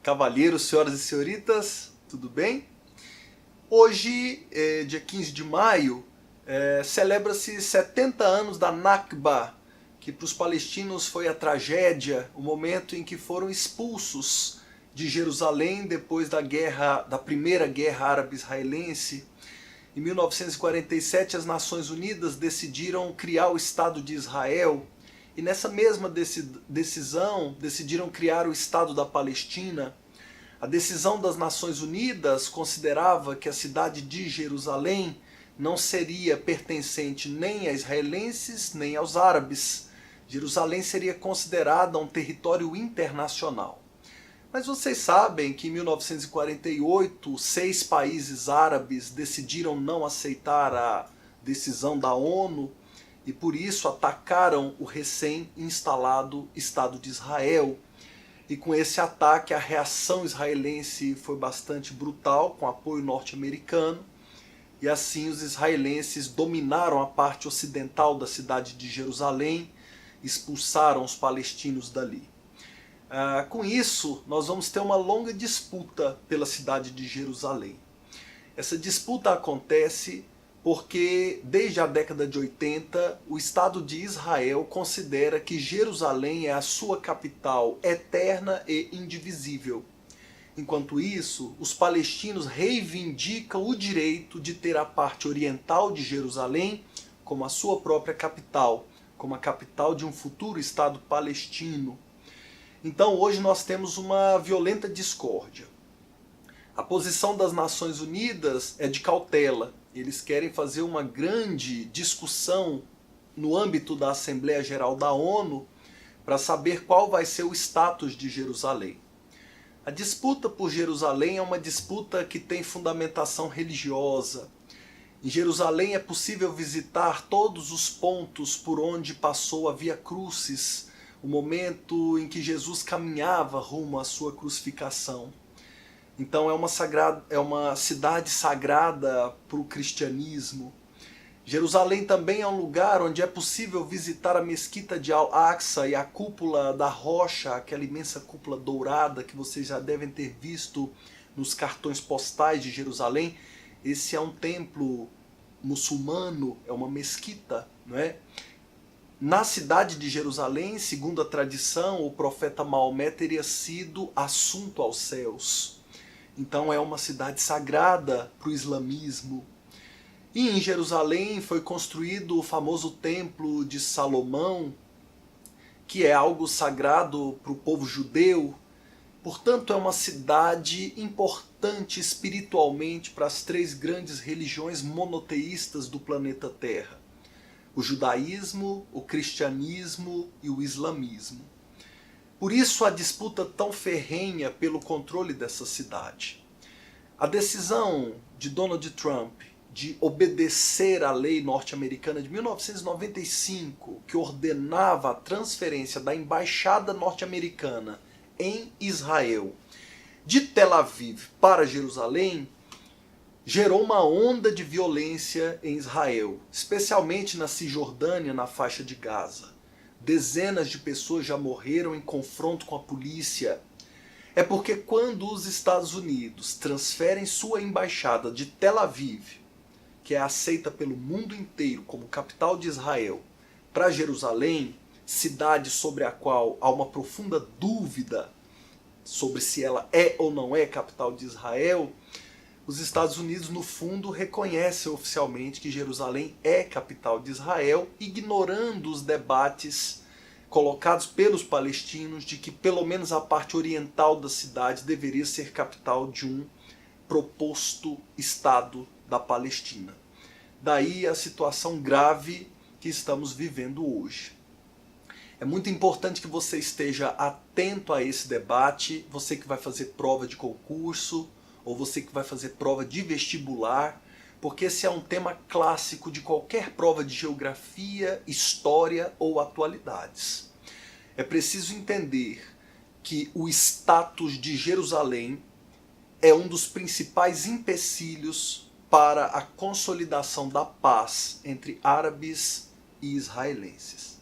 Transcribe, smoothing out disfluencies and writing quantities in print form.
Cavalheiros, senhoras e senhoritas, tudo bem? Hoje, dia 15 de maio, celebra-se 70 anos da Nakba, que para os palestinos foi a tragédia, o momento em que foram expulsos de Jerusalém depois da primeira guerra árabe-israelense. Em 1947, as Nações Unidas decidiram criar o Estado de Israel, e nessa mesma decisão decidiram criar o Estado da Palestina. A decisão das Nações Unidas considerava que a cidade de Jerusalém não seria pertencente nem a israelenses nem aos árabes. Jerusalém seria considerada um território internacional. Mas vocês sabem que em 1948, 6 países árabes decidiram não aceitar a decisão da ONU e por isso atacaram o recém-instalado Estado de Israel. E com esse ataque a reação israelense foi bastante brutal, com apoio norte-americano, e assim os israelenses dominaram a parte ocidental da cidade de Jerusalém, expulsaram os palestinos dali. Com isso, nós vamos ter uma longa disputa pela cidade de Jerusalém. Essa disputa acontece porque, desde a década de 80, o Estado de Israel considera que Jerusalém é a sua capital eterna e indivisível. Enquanto isso, os palestinos reivindicam o direito de ter a parte oriental de Jerusalém como a sua própria capital, como a capital de um futuro Estado palestino. Então hoje nós temos uma violenta discórdia. A posição das Nações Unidas é de cautela. Eles querem fazer uma grande discussão no âmbito da Assembleia Geral da ONU para saber qual vai ser o status de Jerusalém. A disputa por Jerusalém é uma disputa que tem fundamentação religiosa. Em Jerusalém é possível visitar todos os pontos por onde passou a Via Crucis, o momento em que Jesus caminhava rumo à sua crucificação. Então é uma cidade sagrada para o cristianismo. Jerusalém também é um lugar onde é possível visitar a mesquita de Al-Aqsa e a cúpula da rocha, aquela imensa cúpula dourada que vocês já devem ter visto nos cartões postais de Jerusalém. Esse é um templo muçulmano, é uma mesquita, não é? Na cidade de Jerusalém, segundo a tradição, o profeta Maomé teria sido assunto aos céus. Então é uma cidade sagrada para o islamismo. E em Jerusalém foi construído o famoso Templo de Salomão, que é algo sagrado para o povo judeu. Portanto, é uma cidade importante espiritualmente para as 3 grandes religiões monoteístas do planeta Terra: o judaísmo, o cristianismo e o islamismo. Por isso a disputa tão ferrenha pelo controle dessa cidade. A decisão de Donald Trump de obedecer à lei norte-americana de 1995, que ordenava a transferência da embaixada norte-americana em Israel de Tel Aviv para Jerusalém, gerou uma onda de violência em Israel, especialmente na Cisjordânia, na faixa de Gaza. Dezenas de pessoas já morreram em confronto com a polícia. É porque quando os Estados Unidos transferem sua embaixada de Tel Aviv, que é aceita pelo mundo inteiro como capital de Israel, para Jerusalém, cidade sobre a qual há uma profunda dúvida sobre se ela é ou não é capital de Israel, os Estados Unidos, no fundo, reconhecem oficialmente que Jerusalém é capital de Israel, ignorando os debates colocados pelos palestinos de que pelo menos a parte oriental da cidade deveria ser capital de um proposto Estado da Palestina. Daí a situação grave que estamos vivendo hoje. É muito importante que você esteja atento a esse debate, você que vai fazer prova de concurso, ou você que vai fazer prova de vestibular, porque esse é um tema clássico de qualquer prova de geografia, história ou atualidades. É preciso entender que o status de Jerusalém é um dos principais empecilhos para a consolidação da paz entre árabes e israelenses.